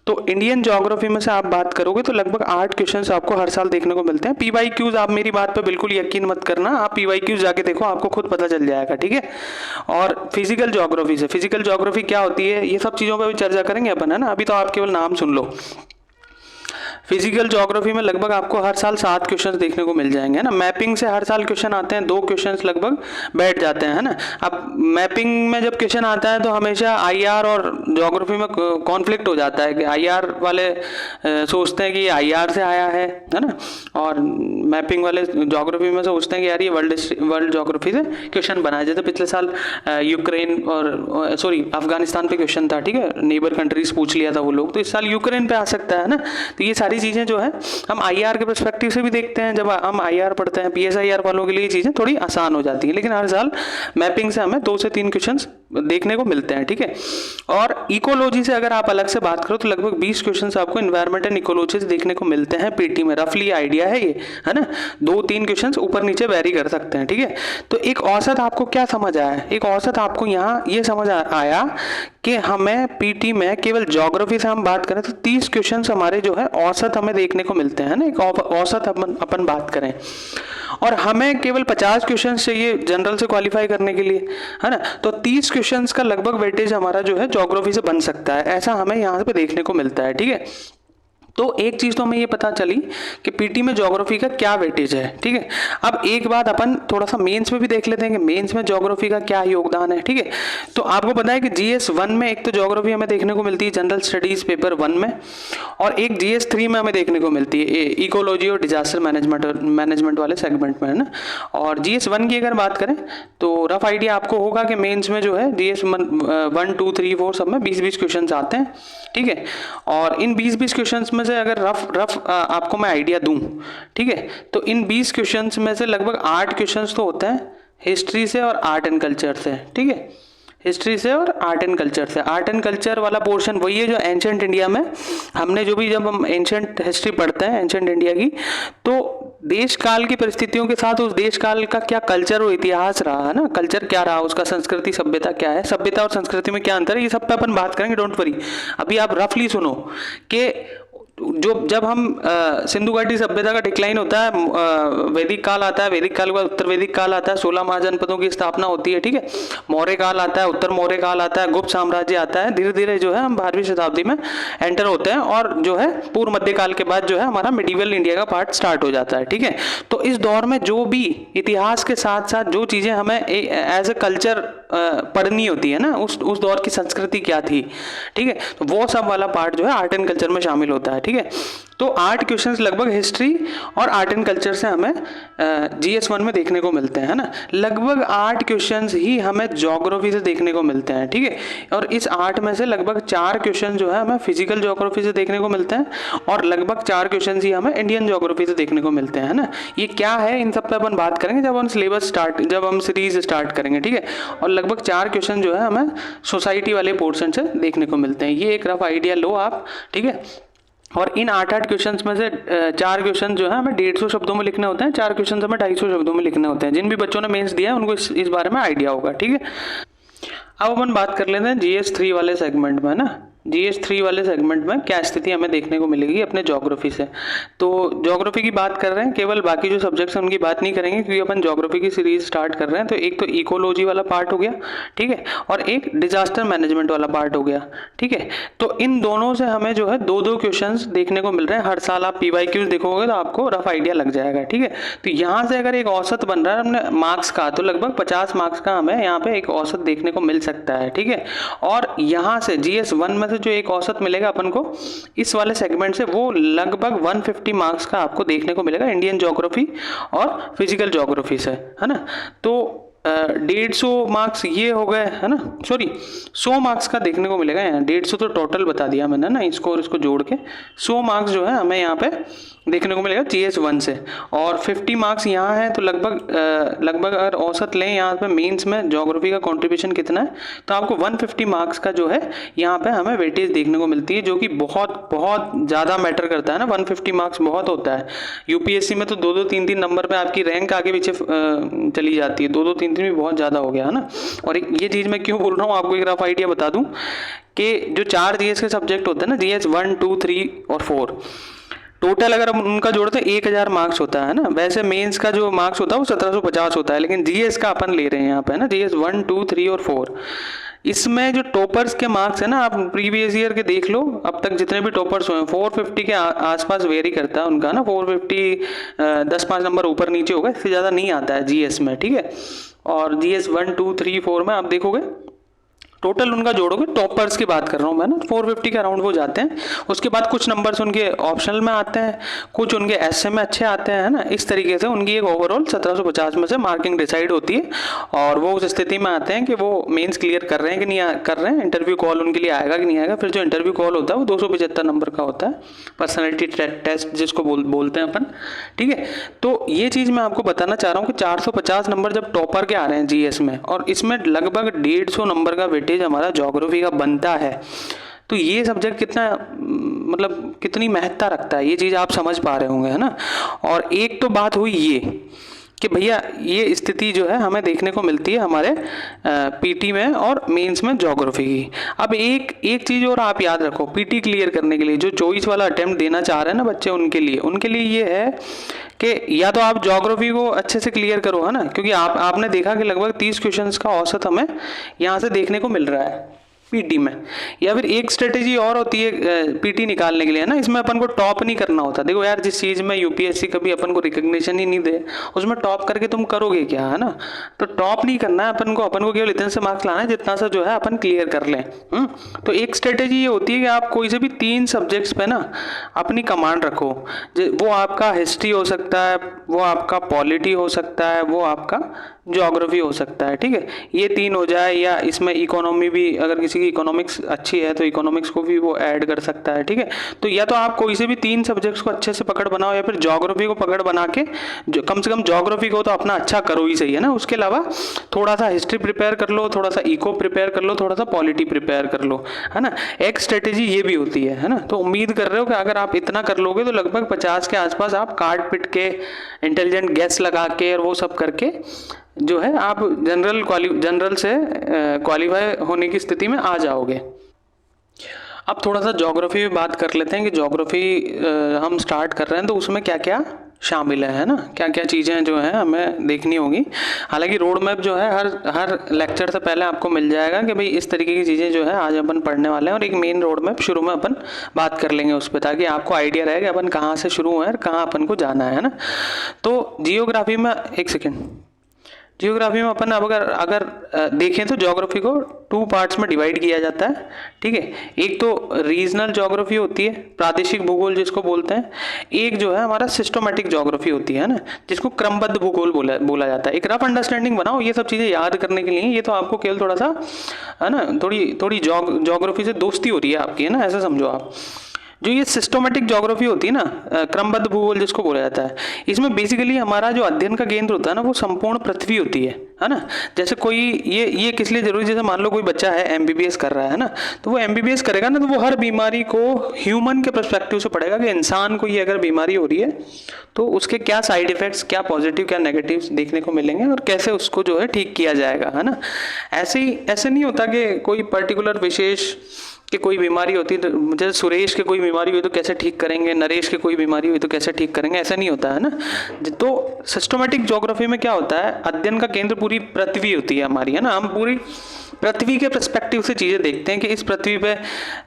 तो इंडियन ज्योग्राफी में से आप बात करोगे तो लगभग 8 क्वेश्चन आपको हर साल देखने को मिलते हैं। PYQs, आप मेरी बात पर बिल्कुल यकीन मत करना, आप PYQs जाके देखो, आपको खुद पता चल जाएगा, ठीक है। और फिजिकल ज्योग्राफी से, फिजिकल ज्योग्राफी क्या होती है, ये सब चीज़ों पर भी चर्चा करेंगे अपन, है ना। अभी तो आप केवल नाम सुन लो। फिजिकल ज्योग्राफी में लगभग आपको हर साल 7 क्वेश्चन देखने को मिल जाएंगे, है ना। मैपिंग से हर साल क्वेश्चन आते हैं, 2 क्वेश्चन लगभग बैठ जाते हैं, है ना। अब मैपिंग में जब क्वेश्चन आता है तो हमेशा IR और ज्योग्राफी में कॉन्फ्लिक्ट हो जाता है कि IR वाले सोचते हैं कि ये IR से आया है ना, और मैपिंग वाले ज्योग्राफी में सोचते हैं कि यार ये वर्ल्ड ज्योग्राफी से क्वेश्चन बनाया। जैसे पिछले साल यूक्रेन और सॉरी अफगानिस्तान पे क्वेश्चन था, ठीक है, नेबर कंट्रीज पूछ लिया था वो लोग, तो इस साल यूक्रेन पे आ सकता है ना। तो ये सारी चीजें जो है हम IR के पर्सपेक्टिव से भी देखते हैं। जब हम IR पढ़ते हैं, PSIR वालों के लिए चीजें थोड़ी आसान हो जाती हैं, लेकिन हर साल मैपिंग से हमें 2 से 3 क्वेश्चंस देखने को मिलते हैं, ठीक है। और इकोलॉजी से अगर आप अलग से बात करो तो लगभग 20 क्वेश्चंस आपको एनवायरमेंट एंड इकोलॉजी से देखने को मिलते हैं पीटी में। रफली आइडिया है ये, है ना। 2-3 क्वेश्चंस ऊपर नीचे वेरी कर सकते हैं, ठीक है। तो एक औसत आपको क्या समझ आया, एक औसत आपको यहाँ ये समझ आया कि हमें पीटी में केवल ज्योग्राफी से हम बात करें तो 30 क्वेश्चंस हमारे जो है औसत हमें देखने को मिलते हैं ना। एक औसत अपन बात करें, और हमें केवल 50 क्वेश्चंस चाहिए जनरल से क्वालिफाई करने के लिए, है ना। तो 30 क्वेश्चंस का लगभग वेटेज हमारा जो है ज्योग्राफी से बन सकता है, ऐसा हमें यहाँ पे देखने को मिलता है, ठीक है। तो एक चीज तो हमें ये पता चली कि पीटी में ज्योग्राफी का क्या वेटेज है, ठीक है। अब एक बात अपन थोड़ा सा मेंस में भी देख लेते हैं कि मेंस में ज्योग्राफी का क्या योगदान है, ठीक है। तो आपको पता है कि GS 1 में एक तो ज्योग्राफी हमें देखने को मिलती है जनरल स्टडीज पेपर 1 में, और एक GS 3 में हमें देखने को मिलती है इकोलॉजी और डिजास्टर मैनेजमेंट वाले सेगमेंट में, है ना। और GS 1 की अगर बात करें तो रफ आइडिया आपको होगा कि मेंस में जो है GS 1, 2, 3, 4 सब में 20-20 क्वेश्चन आते हैं, ठीक है। और इन 20-20 क्वेश्चंस में से अगर रफ आपको मैं आइडिया दूं, ठीक है, तो इन 20 क्वेश्चंस में से लगभग 8 क्वेश्चंस तो होते हैं हिस्ट्री से और आर्ट एंड कल्चर से, ठीक है। हिस्ट्री से और आर्ट एंड कल्चर से। आर्ट एंड कल्चर वाला पोर्शन वही है जो एंशंट इंडिया में हमने जब हम एंशंट हिस्ट्री पढ़ते हैं एंशंट इंडिया की, तो देश काल की परिस्थितियों के साथ उस देश काल का क्या कल्चर और इतिहास रहा, है ना, कल्चर क्या रहा, उसका संस्कृति सभ्यता क्या है, सभ्यता और संस्कृति में क्या अंतर है, ये सब पे अपन बात करेंगे, डोंट वरी। अभी आप रफली सुनो कि जब हम सिंधु घाटी सभ्यता का डिक्लाइन होता है, वैदिक काल आता है, वैदिक काल के बाद उत्तर वैदिक काल आता है, 16 महाजनपदों की स्थापना होती है, ठीक है। मौर्य काल आता है, उत्तर मौर्य काल आता है, गुप्त साम्राज्य आता है, धीरे धीरे जो है हम 12वीं शताब्दी में एंटर होते हैं, और जो है पूर्व मध्य काल के बाद जो है हमारा मिडिवल इंडिया का पार्ट स्टार्ट हो जाता है, ठीक है। तो इस दौर में जो भी इतिहास के साथ साथ जो चीजें हमें एज ए कल्चर पढ़नी होती है ना, उस दौर की संस्कृति क्या थी, ठीक है, तो वो सब वाला पार्ट जो है आर्ट एंड कल्चर में शामिल होता है, ठीक है। तो 8 क्वेश्चंस लगभग हिस्ट्री और आर्ट एंड कल्चर से हमें GS 1 में देखने को मिलते हैं, है ना। लगभग 8 क्वेश्चंस ही हमें ज्योग्राफी से देखने को मिलते हैं, ठीक है। और इस 8 में से लगभग 4 क्वेश्चन जो है हमें फिजिकल ज्योग्राफी से देखने को मिलते हैं, और लगभग 4 क्वेश्चन ही हमें इंडियन ज्योग्राफी से देखने को मिलते हैं, है ना। ये क्या है, इन सब पे अपन बात करेंगे जब हम सीरीज स्टार्ट करेंगे, ठीक है। और लगभग 4 क्वेश्चन जो है हमें सोसाइटी वाले पोर्शन से देखने को मिलते हैं। ये एक रफ आइडिया लो आप, ठीक है। और इन 8 क्वेश्चंस में से 4 क्वेश्चन जो है हमें 150 शब्दों में लिखने होते हैं, 4 क्वेश्चन हमें 250 शब्दों में लिखने होते हैं। जिन भी बच्चों ने मेंस दिया है उनको इस बारे में आइडिया होगा, ठीक है। अब अपन बात कर लेते हैं GS 3 वाले सेगमेंट में, ना। GS 3 वाले सेगमेंट में क्या स्थिति हमें देखने को मिलेगी अपने ज्योग्राफी से। तो ज्योग्राफी की बात कर रहे हैं, केवल बाकी जो सब्जेक्ट्स हैं उनकी बात नहीं करेंगे क्योंकि अपन ज्योग्राफी की सीरीज स्टार्ट कर रहे हैं। तो एक तो इकोलॉजी वाला पार्ट हो गया, ठीक है, और एक डिजास्टर मैनेजमेंट वाला पार्ट हो गया, ठीक है। तो इन दोनों से हमें जो है 2-2 क्वेश्चंस देखने को मिल रहे हैं। हर साल आप PYQs देखोगे तो आपको रफ आइडिया लग जाएगा, ठीक है। तो यहाँ से अगर एक औसत बन रहा है हमने मार्क्स का, तो लगभग 50 मार्क्स का हमें यहाँ पे एक औसत देखने को मिल सकता है, ठीक है। और यहाँ से GS 1 में से जो एक औसत मिलेगा अपन को इस वाले सेगमेंट से, वो लगभग 150 मार्क्स का आपको देखने को मिलेगा इंडियन ज्योग्राफी और फिजिकल ज्योग्राफी से, है ना। तो 150 मार्क्स ये हो गए, है ना, सॉरी 100 मार्क्स का देखने को मिलेगा यहाँ। 150 तो टोटल बता दिया मैंने ना, इसको जोड़ के 100 मार्क्स जो है हमें यहाँ पे देखने को मिलेगा GS 1 से। और 50 मार्क्स यहाँ है, तो लगभग अगर औसत लें यहाँ पे मेंस में ज्योग्राफी का कंट्रीब्यूशन कितना है, तो आपको 150 मार्क्स का जो है यहाँ पे हमें वेटेज देखने को मिलती है, जो कि बहुत बहुत ज़्यादा मैटर करता है ना। 150 मार्क्स बहुत होता है। यूपीएससी में तो 2-2, 3-3 नंबर पे आपकी रैंक आगे पीछे चली जाती है। 2-2, 3-3 भी बहुत ज़्यादा हो गया, है ना। और ये चीज़ मैं क्यों बोल रहा हूँ, आपको एक रफ आइडिया बता दूँ कि जो 4 GS के सब्जेक्ट होते हैं ना, GS 1, 2, 3 और 4, टोटल अगर हम उनका जोड़ते हैं 1000 मार्क्स होता है ना। वैसे मेंस का जो मार्क्स होता है वो 1750 होता है, लेकिन जीएस का अपन ले रहे हैं यहाँ पे ना, GS 1, 2, 3 और 4। इसमें जो टॉपर्स के मार्क्स है ना, आप प्रीवियस ईयर के देख लो, अब तक जितने भी टॉपर्स हुए हैं 450 के आसपास वेरी करता है उनका ना। 450 10-5 नंबर ऊपर नीचे होगा, इससे ज़्यादा नहीं आता है जीएस में, ठीक है। और GS 1, 2, 3, 4 में आप देखोगे टोटल उनका जोड़ोगे, टॉपर्स की बात कर रहा हूँ मैं ना, 450 के अराउंड वो जाते हैं। उसके बाद कुछ नंबर्स उनके ऑप्शनल में आते हैं, कुछ उनके एसए में अच्छे आते हैं, है ना। इस तरीके से उनकी एक ओवरऑल 1750 में से मार्किंग डिसाइड होती है, और वो उस स्थिति में आते हैं कि वो मेंस क्लियर कर रहे हैं कि नहीं कर रहे हैं, इंटरव्यू कॉल उनके लिए आएगा कि नहीं आएगा। फिर जो इंटरव्यू कॉल होता है वो 275 नंबर का होता है, पर्सनैलिटी टेस्ट जिसको बोलते हैं अपन, ठीक है। तो ये चीज़ मैं आपको बताना चाह रहा हूँ कि 450 नंबर जब टॉपर के आ रहे हैं जीएस में, और इसमें लगभग 150 नंबर का वेटेज हमारा ज्योग्राफी का बनता है, तो ये सब्जेक्ट कितना मतलब कितनी महत्ता रखता है, ये चीज़ आप समझ पा रहे होंगे, है ना। और एक तो बात हुई ये कि भैया ये स्थिति जो है हमें देखने को मिलती है हमारे पीटी में और मेंस में ज्योग्राफी की। अब एक चीज़ और आप याद रखो, पीटी क्लियर करने के लिए जो चॉइस वाला अटेम्प्ट देना चाह रहे हैं ना बच्चे, उनके लिए ये है कि या तो आप ज्योग्राफी को अच्छे से क्लियर करो, है ना, क्योंकि आपने देखा कि लगभग 30 क्वेश्चंस का औसत हमें यहाँ से देखने को मिल रहा है पीटी में। या फिर एक स्ट्रेटेजी और होती है पीटी निकालने के लिए, ना, इसमें अपन को टॉप नहीं करना होता। देखो यार, जिस चीज़ में यूपीएससी कभी अपन को रिकग्निशन ही नहीं दे, उसमें टॉप करके तुम करोगे क्या, है ना। तो टॉप नहीं करना है अपन को केवल इतने से मार्क्स लाना है जितना सा जो है अपन क्लियर कर लें। तो एक स्ट्रेटेजी ये होती है कि आप कोई से भी 3 सब्जेक्ट्स पे ना अपनी कमांड रखो। वो आपका हिस्ट्री हो सकता है, वो आपका पॉलिटी हो सकता है, वो आपका ज्योग्राफी हो सकता है, ठीक है। ये 3 हो जाए, या इसमें इकोनॉमी भी, अगर किसी की इकोनॉमिक्स अच्छी है तो इकोनॉमिक्स को भी वो ऐड कर सकता है, ठीक है। तो या तो आप कोई से भी 3 सब्जेक्ट्स को अच्छे से पकड़ बनाओ, या फिर ज्योग्राफी को पकड़ बना के कम से कम ज्योग्राफी को तो अपना अच्छा करो ही, सही है ना। उसके अलावा थोड़ा सा हिस्ट्री प्रिपेयर कर लो, थोड़ा सा इको प्रिपेयर कर लो, थोड़ा सा पॉलिटी प्रिपेयर कर लो, है ना। एक स्ट्रेटेजी ये भी होती है ना। तो उम्मीद कर रहे हो कि अगर आप इतना कर लोगे तो लगभग 50 के आसपास आप कार्ड पिट के, इंटेलिजेंट गैस लगा के और वो सब करके जो है आप जनरल से क्वालिफाई होने की स्थिति में आ जाओगे। अब थोड़ा सा ज्योग्राफी में बात कर लेते हैं कि ज्योग्राफी हम स्टार्ट कर रहे हैं तो उसमें क्या क्या शामिल है ना, क्या क्या चीज़ें जो हैं हमें देखनी होगी। हालांकि रोड मैप जो है हर लेक्चर से पहले आपको मिल जाएगा कि भाई इस तरीके की चीज़ें जो है आज अपन पढ़ने वाले हैं, और एक मेन रोड मैप शुरू में अपन बात कर लेंगे उस पर, ताकि आपको आइडिया रहे कि अपन कहाँ से शुरू हुए और कहाँ अपन को जाना है ना। तो जियोग्राफी में जियोग्राफी में अपन अब अगर देखें तो ज्योग्राफी को 2 पार्ट्स में डिवाइड किया जाता है, ठीक है। एक तो रीजनल ज्योग्राफी होती है, प्रादेशिक भूगोल जिसको बोलते हैं। एक जो है हमारा सिस्टमैटिक ज्योग्राफी होती है ना, जिसको क्रमबद्ध भूगोल बोला जाता है। एक रफ अंडरस्टैंडिंग बनाओ ये सब चीज़ें याद करने के लिए, ये तो आपको केवल थोड़ा सा, है ना, थोड़ी ज्योग्राफी से दोस्ती हो रही है आपकी, है ना, ऐसा समझो आप। जो ये सिस्टोमेटिक ज्योग्राफी होती है ना, क्रमबद्ध भूगोल जिसको बोला जाता है, इसमें बेसिकली हमारा जो अध्ययन का केंद्र होता है ना, वो संपूर्ण पृथ्वी होती है ना। जैसे कोई ये किस लिए जरूरी, जैसे मान लो कोई बच्चा है एमबीबीएस कर रहा है ना, तो वो एमबीबीएस करेगा ना, तो वो हर बीमारी को ह्यूमन के पर्सपेक्टिव से पढ़ेगा कि इंसान को ये अगर बीमारी हो रही है तो उसके क्या साइड इफेक्ट्स, क्या पॉजिटिव क्या नेगेटिव देखने को मिलेंगे, और कैसे उसको जो है ठीक किया जाएगा, है ना। ऐसे नहीं होता कि कोई पर्टिकुलर विशेष कि कोई बीमारी होती है, जैसे सुरेश के कोई बीमारी हुई तो कैसे ठीक करेंगे, नरेश के कोई बीमारी हुई तो कैसे ठीक करेंगे, ऐसा नहीं होता है ना। तो सिस्टमैटिक ज्योग्राफी में क्या होता है, अध्ययन का केंद्र पूरी पृथ्वी होती है हमारी, है ना। हम पूरी पृथ्वी के पर्सपेक्टिव से चीज़ें देखते हैं कि इस पृथ्वी पे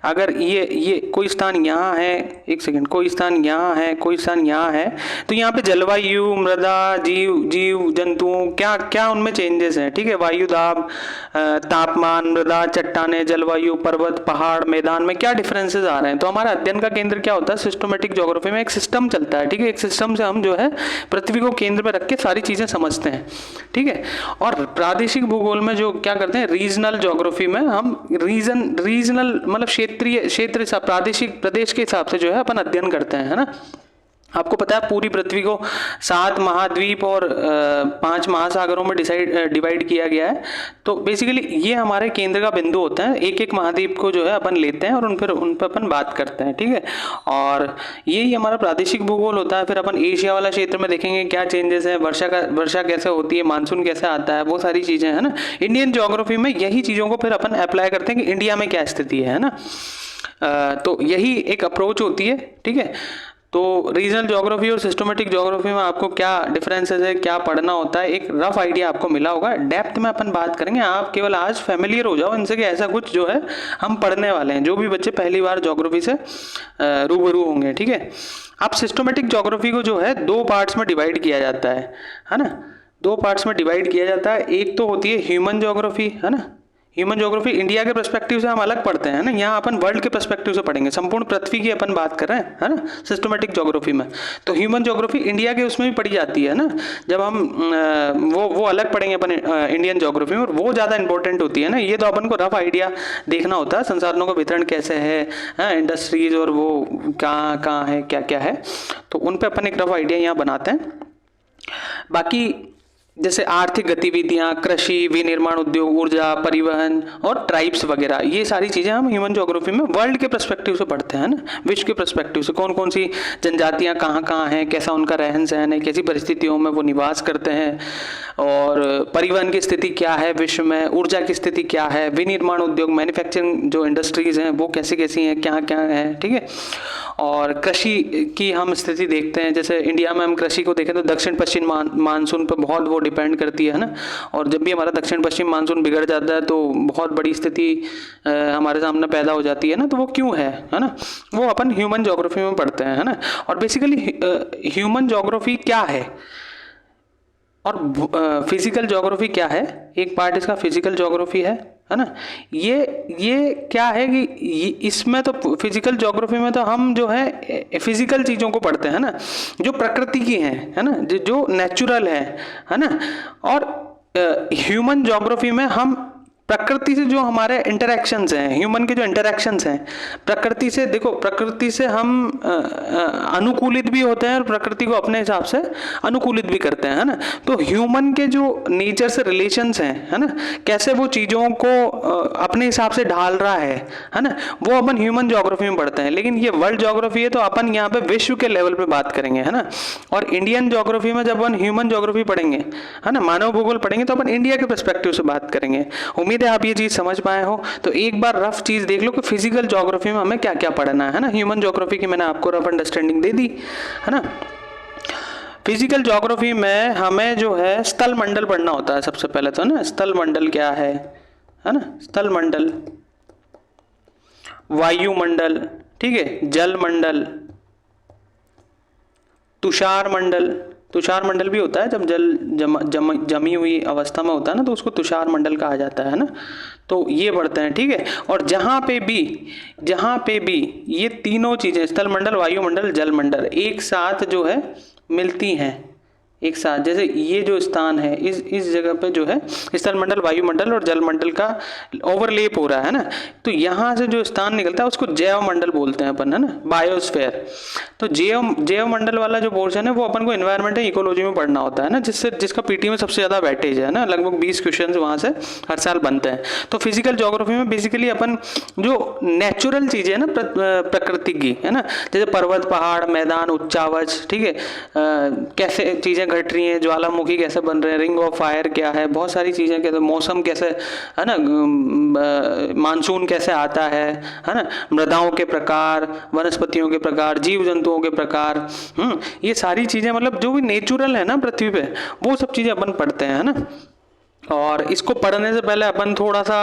अगर ये कोई स्थान यहाँ है, एक सेकंड, कोई स्थान यहाँ है, कोई स्थान यहाँ है, तो यहाँ पे जलवायु, मृदा, जीव जंतुओं क्या क्या उनमें चेंजेस हैं, ठीक है। वायु दाब, तापमान, मृदा, चट्टाने, जलवायु, पर्वत, पहाड़, पहाड़, मैदान में क्या डिफरेंसेस आ रहे हैं। तो हमारा अध्ययन का केंद्र क्या होता है, सिस्टमेटिक ज्योग्राफी में एक सिस्टम चलता है, ठीक है। एक सिस्टम से हम जो है पृथ्वी को केंद्र में रख के सारी चीजें समझते हैं, ठीक है। और प्रादेशिक भूगोल में जो क्या करते हैं, रीजनल ज्योग्राफी में हम रीजनल मतलब क्षेत्र प्रादेशिक प्रदेश के हिसाब से जो है अपन अध्ययन करते हैं, है ना। आपको पता है पूरी पृथ्वी को 7 महाद्वीप और 5 महासागरों में डिवाइड किया गया है। तो बेसिकली ये हमारे केंद्र का बिंदु होता है। एक एक महाद्वीप को जो है अपन लेते हैं और उन पर अपन बात करते हैं, ठीक है। और यही हमारा प्रादेशिक भूगोल होता है। फिर अपन एशिया वाला क्षेत्र में देखेंगे क्या चेंजेस है, वर्षा कैसे होती है, मानसून कैसे आता है, वो सारी चीज़ें, है ना। इंडियन ज्योग्राफी में यही चीज़ों को फिर अपन अप्लाई करते हैं कि इंडिया में क्या स्थिति है ना। तो यही एक अप्रोच होती है, ठीक है। तो रीजनल ज्योग्राफी और सिस्टमेटिक ज्योग्राफी में आपको क्या डिफरेंसेस है, क्या पढ़ना होता है, एक रफ आइडिया आपको मिला होगा। डेप्थ में अपन बात करेंगे, आप केवल आज फैमिलियर हो जाओ इनसे कि ऐसा कुछ जो है हम पढ़ने वाले हैं, जो भी बच्चे पहली बार ज्योग्राफी से रूबरू होंगे, ठीक है। अब सिस्टमेटिक ज्योग्राफी को जो है 2 पार्ट्स में डिवाइड किया जाता है ना। 2 पार्ट्स में डिवाइड किया जाता है। एक तो होती है ह्यूमन ज्योग्राफी, है ना। ह्यूमन ज्योग्राफी इंडिया के पर्सपेक्टिव से हम अलग पढ़ते हैं ना, यहाँ अपन वर्ल्ड के पर्सपेक्टिव से पढ़ेंगे, संपूर्ण पृथ्वी की अपन बात कर रहे हैं, है ना, सिस्टमेटिक ज्योग्राफी में। तो ह्यूमन ज्योग्राफी इंडिया के उसमें भी पढ़ी जाती है ना। जब हम वो अलग पढ़ेंगे अपन इंडियन ज्योग्राफी में, और वो ज़्यादा इंपॉर्टेंट होती है ना। ये तो अपन को रफ आइडिया देखना होता है, संसाधनों का वितरण कैसे है, इंडस्ट्रीज और वो कहाँ है, क्या क्या है, तो उन पर अपन एक रफ आइडिया यहाँ बनाते हैं। बाकी जैसे आर्थिक गतिविधियां, कृषि, विनिर्माण उद्योग, ऊर्जा, परिवहन और ट्राइब्स वगैरह, ये सारी चीज़ें हम ह्यूमन ज्योग्राफी में वर्ल्ड के पर्सपेक्टिव से पढ़ते हैं ना, विश्व के पर्सपेक्टिव से। कौन कौन सी जनजातियां कहाँ कहाँ हैं, कैसा उनका रहन सहन है, कैसी परिस्थितियों में वो निवास करते हैं, और परिवहन की स्थिति क्या है विश्व में, ऊर्जा की स्थिति क्या है, विनिर्माण उद्योग, मैन्युफैक्चरिंग जो इंडस्ट्रीज हैं वो कैसी कैसी हैं, क्या क्या है, ठीक है। और कृषि की हम स्थिति देखते हैं, जैसे इंडिया में हम कृषि को देखें तो दक्षिण पश्चिम मानसून पर बहुत वो डिपेंड करती है ना। और जब भी हमारा दक्षिण पश्चिम मानसून बिगड़ जाता है तो बहुत बड़ी स्थिति हमारे सामने पैदा हो जाती है ना। तो वो क्यों है ना, वो अपन ह्यूमन ज्योग्राफी में पढ़ते हैं, है ना। और बेसिकली ह्यूमन ज्योग्राफी क्या है और फिजिकल ज्योग्राफी क्या है, एक पार्ट इसका फिजिकल ज्योग्राफी है ना। ये क्या है कि इसमें तो फिजिकल ज्योग्राफी में तो हम जो है फिजिकल चीज़ों को पढ़ते हैं ना, जो प्रकृति की हैं, है ना, जो नेचुरल है ना। और ह्यूमन ज्योग्राफी में हम प्रकृति से जो हमारे इंटरेक्शंस हैं, ह्यूमन के जो इंटरेक्शंस हैं प्रकृति से, देखो प्रकृति से हम अनुकूलित भी होते हैं और प्रकृति को अपने हिसाब से अनुकूलित भी करते हैं, है ना। तो ह्यूमन के जो नेचर से रिलेशंस हैं, है ना, कैसे वो चीज़ों को अपने हिसाब से ढाल रहा है ना, वो अपन ह्यूमन ज्योग्राफी में पढ़ते हैं। लेकिन ये वर्ल्ड ज्योग्राफी है तो अपन यहाँ पे विश्व के लेवल पे बात करेंगे, है ना। और इंडियन ज्योग्राफी में जब अपन ह्यूमन ज्योग्राफी पढ़ेंगे, है ना, मानव भूगोल पढ़ेंगे, तो अपन इंडिया के पर्सपेक्टिव से बात करेंगे। उम्मीद है आप ये चीज समझ पाए हो। तो एक बार रफ चीज देख लो कि फिजिकल ज्योग्राफी में हमें क्या क्या पढ़ना है ना। ह्यूमन ज्योग्राफी की मैंने आपको रफ अंडरस्टैंडिंग दे दी, है ना। फिजिकल ज्योग्राफी में हमें जो है स्थल मंडल पढ़ना होता है सबसे पहले तो ना। स्थल मंडल क्या है ना, स्थल मंडल, वायुमंडल, ठीक है, जल मंडल, तुषार मंडल। तुषार मंडल भी होता है जब जल जमी हुई अवस्था में होता है ना, तो उसको तुषार मंडल कहा जाता है ना। तो ये पढ़ते हैं, ठीक है। और जहाँ पे भी ये तीनों चीज़ें, स्थल मंडल, वायुमंडल, जल मंडल, एक साथ जो है मिलती हैं, एक साथ, जैसे ये जो स्थान है इस जगह पे जो है स्थल मंडल, वायुमंडल और जल मंडल का ओवरलेप हो रहा है ना। तो यहाँ से जो स्थान निकलता है उसको जैव मंडल बोलते हैं अपन, है ना, बायोस्फीयर। तो जैव मंडल वाला जो पोर्शन है वो अपन को एनवायरमेंट एंड इकोलॉजी में पढ़ना होता है ना, जिसका पीटी में सबसे ज़्यादा वेटेज है ना, लगभग 20 क्वेश्चन वहाँ से हर साल बनते हैं। तो फिजिकल ज्योग्राफी में बेसिकली अपन जो नेचुरल चीज़ें है ना प्रकृति की, है ना, जैसे पर्वत, पहाड़, मैदान, उच्चावच, ठीक है, कैसे चीज़ें घट रही हैं, ज्वालामुखी कैसे बन रहे हैं, रिंग ऑफ फायर क्या है, बहुत सारी चीज़ें कैसे, मौसम कैसे, है ना, मानसून कैसे आता है ना, मृदाओं के प्रकार, वनस्पतियों के प्रकार, जीव जंतुओं के प्रकार, ये सारी चीज़ें मतलब जो भी नेचुरल है ना पृथ्वी पे, वो सब चीज़ें अपन पढ़ते हैं, है ना। और इसको पढ़ने से पहले अपन थोड़ा सा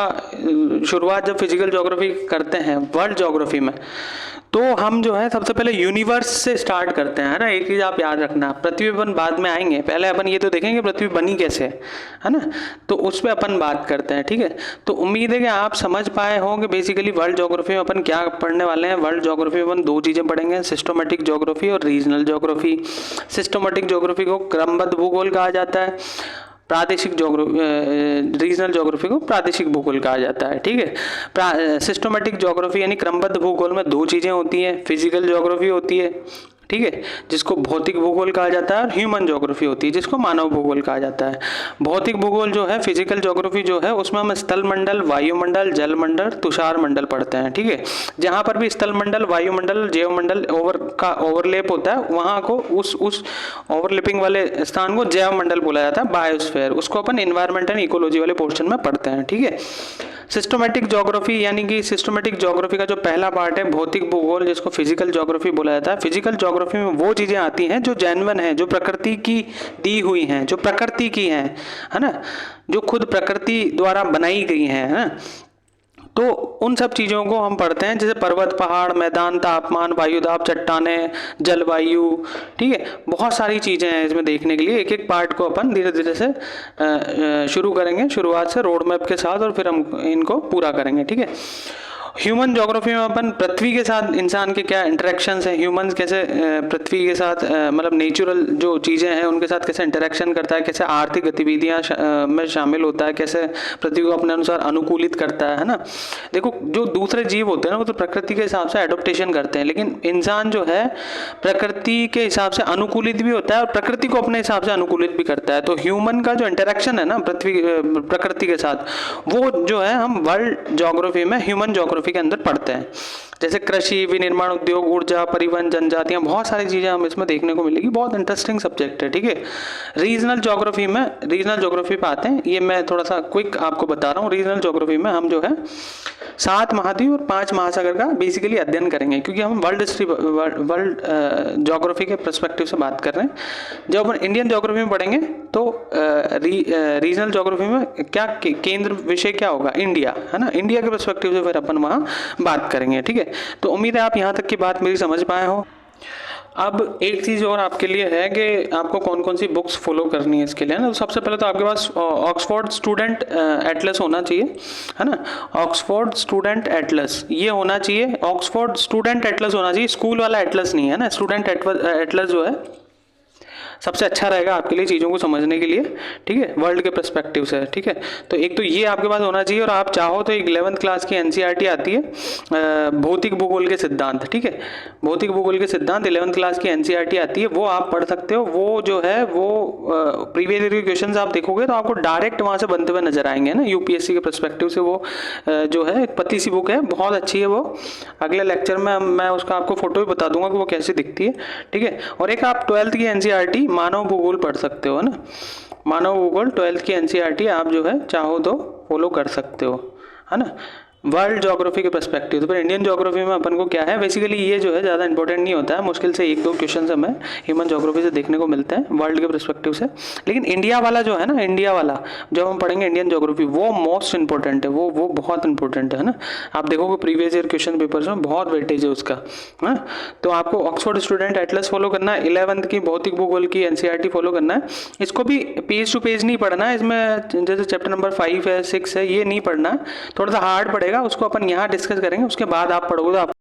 शुरुआत जब फिजिकल ज्योग्राफी करते हैं वर्ल्ड ज्योग्राफी में, तो हम जो है सबसे पहले यूनिवर्स से स्टार्ट करते हैं, है ना। एक चीज़ आप याद रखना, पृथ्वी अपन बाद में आएंगे, पहले अपन ये तो देखेंगे पृथ्वी बनी कैसे है ना, तो उस पर अपन बात करते हैं, ठीक है। तो उम्मीद है कि आप समझ पाए हो कि बेसिकली वर्ल्ड ज्योग्राफी में अपन क्या पढ़ने वाले हैं। वर्ल्ड ज्योग्राफी में अपन दो चीज़ें पढ़ेंगे, सिस्टोमेटिक ज्योग्राफी और रीजनल ज्योग्राफी। सिस्टोमेटिक ज्योग्राफी को क्रमबद्ध भूगोल कहा जाता है, प्रादेशिक ज्योग्राफी रीजनल ज्योग्राफी को प्रादेशिक भूगोल कहा जाता है, ठीक है। सिस्टोमेटिक ज्योग्राफी यानी क्रमबद्ध भूगोल में दो चीज़ें होती हैं, फिजिकल ज्योग्राफी होती है, ठीक है, जिसको भौतिक भूगोल कहा जाता है, और ह्यूमन ज्योग्राफी होती है जिसको मानव भूगोल कहा जाता है। भौतिक भूगोल जो है, फिजिकल ज्योग्राफी जो है, उसमें हम स्थल मंडल, वायुमंडल, जल मंडल, तुषार मंडल पढ़ते हैं, ठीक है। जहाँ पर भी स्थल मंडल, वायुमंडल, जैवमंडल ओवरलैप होता है, वहाँ को उस ओवरलैपिंग वाले स्थान को जैव मंडल बोला जाता है, बायोस्फीयर। उसको अपन एनवायरमेंट एंड इकोलॉजी वाले पोर्शन में पढ़ते हैं, ठीक है। सिस्टोमेटिक ज्योग्राफी यानी कि सिस्टोमेटिक ज्योग्राफी का जो पहला पार्ट है भौतिक भूगोल, जिसको फिजिकल ज्योग्राफी बोला जाता है। फिजिकल ज्योग्राफी में वो चीज़ें आती हैं जो जेन्युइन है, जो प्रकृति की दी हुई हैं, जो प्रकृति की हैं, है ना, जो खुद प्रकृति द्वारा बनाई गई हैं, है ना। तो उन सब चीज़ों को हम पढ़ते हैं, जैसे पर्वत, पहाड़, मैदान, तापमान, वायुदाब, चट्टानें, जलवायु, ठीक है। बहुत सारी चीज़ें हैं इसमें देखने के लिए। एक एक पार्ट को अपन धीरे धीरे से शुरू करेंगे, शुरुआत से रोड मैप के साथ, और फिर हम इनको पूरा करेंगे, ठीक है। ह्यूमन ज्योग्राफी में अपन पृथ्वी के साथ इंसान के क्या इंटरेक्शंस हैं, ह्यूमंस कैसे पृथ्वी के साथ मतलब नेचुरल जो चीज़ें हैं उनके साथ कैसे इंटरेक्शन करता है, कैसे आर्थिक गतिविधियां में शामिल होता है, कैसे पृथ्वी को अपने अनुसार अनुकूलित करता है ना। देखो जो दूसरे जीव होते हैं ना वो तो प्रकृति के हिसाब से एडोप्टेशन करते हैं, लेकिन इंसान जो है प्रकृति के हिसाब से अनुकूलित भी होता है और प्रकृति को अपने हिसाब से अनुकूलित भी करता है। तो ह्यूमन का जो इंटरेक्शन है ना प्रकृति के साथ, वो जो है हम वर्ल्ड ज्योग्राफी में ह्यूमन ज्योग्राफी के अंदर पढ़ते हैं। जैसे कृषि, विनिर्माण उद्योग, ऊर्जा, परिवहन, जनजातियां, बहुत सारी चीजें हम इसमें देखने को मिलेगी। बहुत इंटरेस्टिंग सब्जेक्ट है, ठीक है। रीजनल ज्योग्राफी पे आते हैं। ये मैं थोड़ा सा क्विक आपको बता रहा हूँ। रीजनल ज्योग्राफी में हम जो है 7 महाद्वीप और 5 महासागर का बेसिकली अध्ययन करेंगे, क्योंकि हम वर्ल्ड ज्योग्राफी के पर्सपेक्टिव से बात कर रहे हैं। जब अपन इंडियन ज्योग्राफी में पढ़ेंगे तो रीजनल ज्योग्राफी में क्या केंद्र विषय क्या होगा, इंडिया, है ना। इंडिया के पर्सपेक्टिव से फिर अपन वहाँ बात करेंगे, ठीक है। तो उम्मीद है आप यहाँ तक की बात मेरी समझ पाए हो। अब एक चीज़ और आपके लिए है कि आपको कौन कौन सी बुक्स फॉलो करनी है इसके लिए, ना। तो सबसे पहले तो आपके पास ऑक्सफोर्ड स्टूडेंट एटलस होना चाहिए, है ना। ऑक्सफोर्ड स्टूडेंट एटलस ये होना चाहिए, ऑक्सफोर्ड स्टूडेंट एटलस होना चाहिए, स्कूल वाला एटलस नहीं है ना। स्टूडेंट एटलस जो है सबसे अच्छा रहेगा आपके लिए चीज़ों को समझने के लिए, ठीक है, वर्ल्ड के पर्सपेक्टिव से, ठीक है। तो एक तो ये आपके पास होना चाहिए, और आप चाहो तो 11th क्लास की एनसीईआरटी आती है भौतिक भूगोल के सिद्धांत, ठीक है। भौतिक भूगोल के सिद्धांत 11th क्लास की एनसीईआरटी आती है, वो आप पढ़ सकते हो। वो जो है वो प्रीवियस ईयर के क्वेश्चन आप देखोगे तो आपको डायरेक्ट वहाँ से बनते हुए नजर आएंगे ना, यूपीएससी के पर्सपेक्टिव से। वो जो है एक पतली सी बुक है, बहुत अच्छी है वो। अगले लेक्चर में मैं उसका आपको फोटो भी बता दूंगा कि वो कैसे दिखती है, ठीक है। और एक आप 12th की एनसीईआरटी मानव भूगोल पढ़ सकते हो, है ना। मानव भूगोल 12th की एनसीईआरटी आप जो है चाहो तो फॉलो कर सकते हो, है ना। वर्ल्ड ज्योग्राफी के पर्सपेक्टिव तो फिर इंडियन ज्योग्राफी में अपन को क्या है, बेसिकली ये जो है ज़्यादा इंपॉर्टेंट नहीं होता है। मुश्किल से 1-2 क्वेश्चन हमें ह्यूमन ज्योग्राफी से देखने को मिलते हैं वर्ल्ड के पर्सपेक्टिव से। लेकिन इंडिया वाला जो है ना, इंडिया वाला जब हम पढ़ेंगे इंडियन ज्योग्राफी, वो मोस्ट इंपॉर्टेंट है, वो बहुत इंपॉर्टेंट है ना। आप देखोगे प्रीवियस ईयर क्वेश्चन पेपर्स में बहुत वेटेज है उसका, है। तो आपको ऑक्सफोर्ड स्टूडेंट एटलस फॉलो करना है, 11th की भौतिक भूगोल की एनसीईआरटी फॉलो करना है। इसको भी पेज टू पेज नहीं पढ़ना है, इसमें जैसे चैप्टर नंबर 5 है, 6 है, ये नहीं पढ़ना है, थोड़ा सा हार्ड पड़ेगा, उसको अपन यहाँ डिस्कस करेंगे। उसके बाद आप पढ़ोगे तो आप